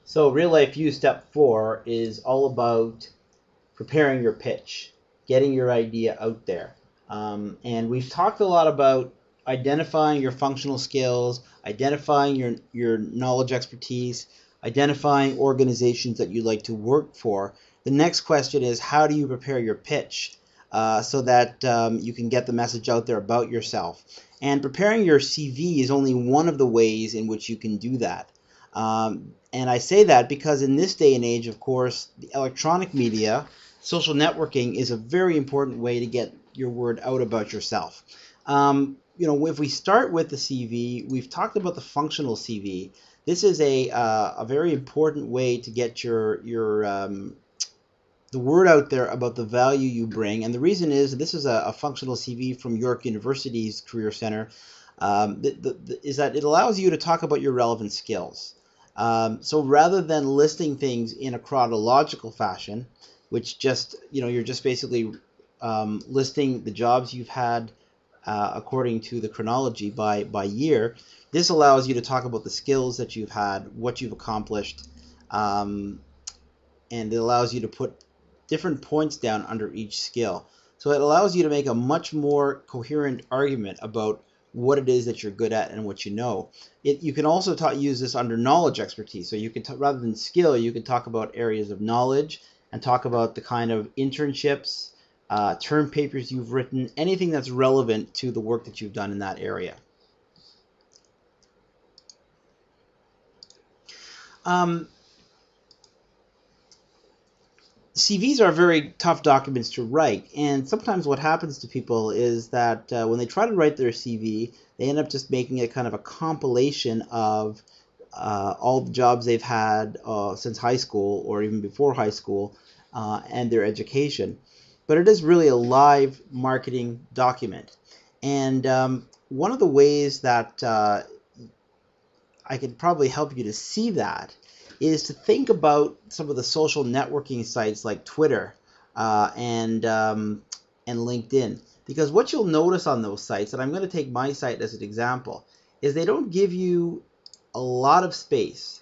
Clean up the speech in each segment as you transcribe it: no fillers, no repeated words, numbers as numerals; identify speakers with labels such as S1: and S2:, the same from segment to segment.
S1: So Real Life U Step 4 is all about preparing your pitch, getting your idea out there. And we've talked a lot about identifying your functional skills, identifying your knowledge expertise, identifying organizations that you'd like to work for. The next question is, how do you prepare your pitch so that you can get the message out there about yourself? And preparing your CV is only one of the ways in which you can do that. And I say that because in this day and age, of course, the electronic media, social networking is a very important way to get your word out about yourself. If we start with the CV, we've talked about the functional CV. This is a very important way to get the word out there about the value you bring. And the reason is this is a functional CV from York University's Career Center. Is that it allows you to talk about your relevant skills. So rather than listing things in a chronological fashion, which you're just basically listing the jobs you've had according to the chronology by year, this allows you to talk about the skills that you've had, what you've accomplished, and it allows you to put different points down under each skill. So it allows you to make a much more coherent argument about what it is that you're good at and what you know. You can also use this under knowledge expertise. So you can, rather than skill, you can talk about areas of knowledge and talk about the kind of internships, term papers you've written, anything that's relevant to the work that you've done in that area. CVs are very tough documents to write, and sometimes what happens to people is that when they try to write their CV, they end up just making a kind of a compilation of all the jobs they've had since high school or even before high school and their education. But it is really a live marketing document. And one of the ways that I could probably help you to see that is to think about some of the social networking sites like Twitter and LinkedIn. Because what you'll notice on those sites, and I'm going to take my site as an example, is they don't give you a lot of space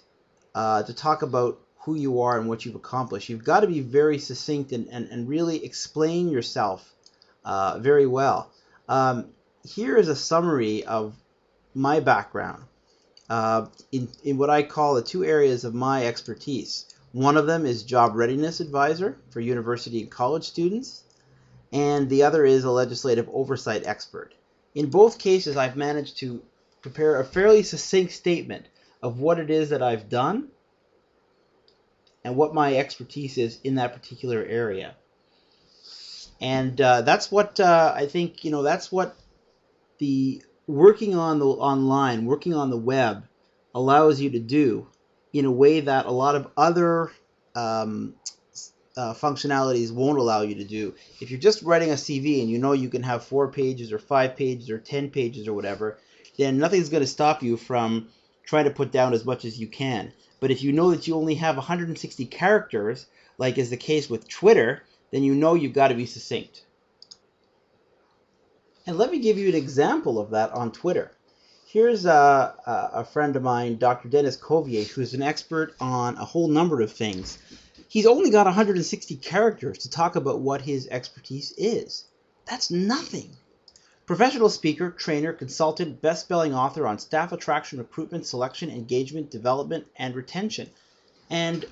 S1: to talk about who you are and what you've accomplished. You've got to be very succinct and really explain yourself very well. Here is a summary of my background. In what I call the two areas of my expertise. One of them is job readiness advisor for university and college students, and the other is a legislative oversight expert. In both cases, I've managed to prepare a fairly succinct statement of what it is that I've done and what my expertise is in that particular area. And that's what I think, that's what the working on the online, working on the web allows you to do in a way that a lot of other functionalities won't allow you to do. If you're just writing a CV and you can have 4 pages or 5 pages or 10 pages or whatever, then nothing's going to stop you from trying to put down as much as you can. But if you know that you only have 160 characters, like is the case with Twitter, then you've got to be succinct. And let me give you an example of that on Twitter. Here's a friend of mine, Dr. Dennis Covier, who's an expert on a whole number of things. He's only got 160 characters to talk about what his expertise is. That's nothing. Professional speaker, trainer, consultant, best-selling author on staff attraction, recruitment, selection, engagement, development, and retention. And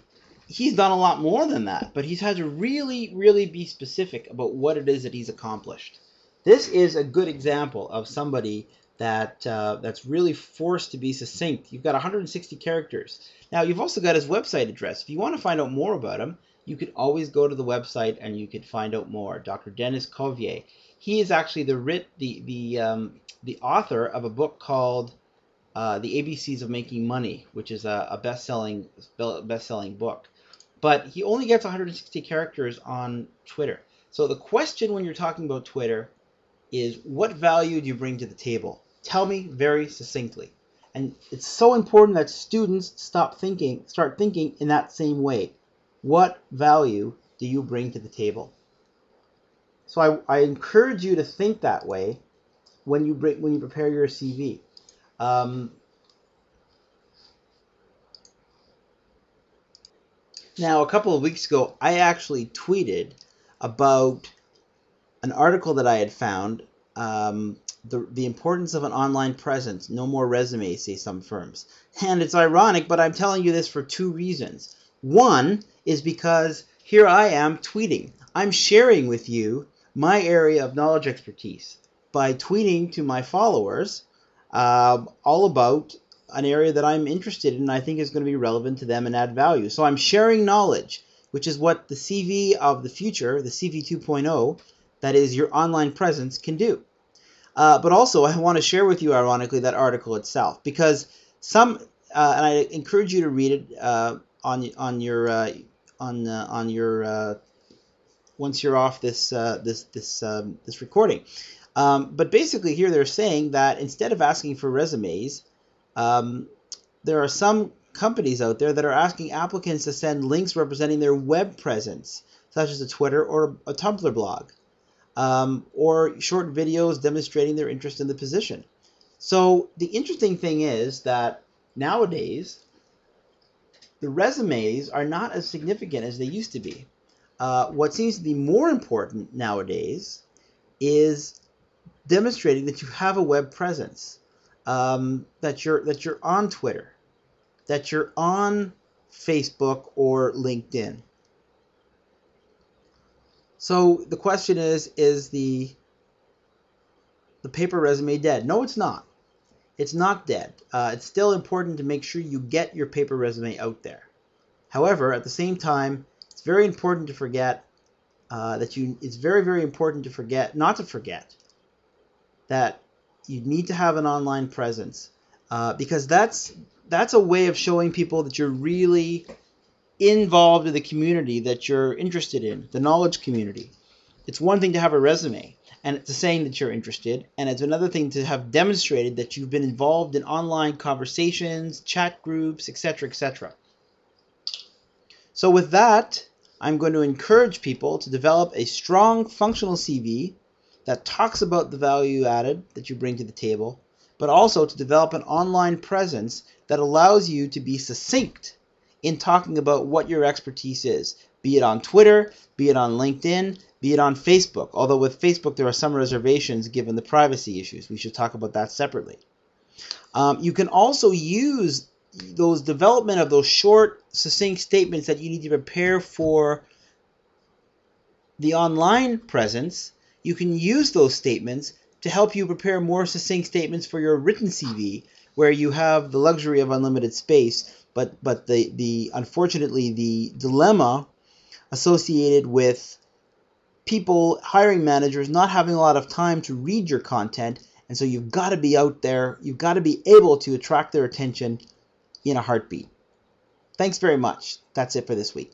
S1: he's done a lot more than that, but he's had to really, really be specific about what it is that he's accomplished. This is a good example of somebody that's really forced to be succinct. You've got 160 characters. Now, you've also got his website address. If you want to find out more about him, you could always go to the website and you could find out more. Dr. Dennis Covier. He is actually the author of a book called The ABCs of Making Money, which is a best-selling book. But he only gets 160 characters on Twitter. So the question when you're talking about Twitter is, what value do you bring to the table? Tell me very succinctly. And it's so important that students start thinking in that same way. What value do you bring to the table? So I encourage you to think that way when you prepare your CV. Now, a couple of weeks ago, I actually tweeted about an article that I had found, the importance of an online presence, no more resumes, say some firms. And it's ironic, but I'm telling you this for two reasons. One is because here I am tweeting. I'm sharing with you my area of knowledge expertise by tweeting to my followers all about an area that I'm interested in and I think is going to be relevant to them and add value. So I'm sharing knowledge, which is what the CV of the future, the CV 2.0, that is your online presence, can do. But also, I want to share with you, ironically, that article itself, because some, and I encourage you to read it on your once you're off this recording. But basically, here they're saying that instead of asking for resumes, there are some companies out there that are asking applicants to send links representing their web presence, such as a Twitter or a Tumblr blog. Or short videos demonstrating their interest in the position. So the interesting thing is that nowadays, the resumes are not as significant as they used to be. What seems to be more important nowadays is demonstrating that you have a web presence, that you're on Twitter, that you're on Facebook or LinkedIn. So the question is the paper resume dead? No, it's not. It's not dead. It's still important to make sure you get your paper resume out there. However, at the same time, it's very important to forget it's very, very important to forget, not to forget, that you need to have an online presence, because that's a way of showing people that you're really involved in the community that you're interested in, the knowledge community. It's one thing to have a resume, and it's a saying that you're interested, and it's another thing to have demonstrated that you've been involved in online conversations, chat groups, etc., etc. So with that, I'm going to encourage people to develop a strong functional CV that talks about the value added that you bring to the table, but also to develop an online presence that allows you to be succinct in talking about what your expertise is, be it on Twitter, be it on LinkedIn, be it on Facebook. Although with Facebook there are some reservations given the privacy issues. We should talk about that separately. You can also use those development of those short, succinct statements that you need to prepare for the online presence. You can use those statements to help you prepare more succinct statements for your written CV, where you have the luxury of unlimited space, but unfortunately the dilemma associated with people, hiring managers, not having a lot of time to read your content, and so you've got to be out there, you've got to be able to attract their attention in a heartbeat. Thanks very much. That's it for this week.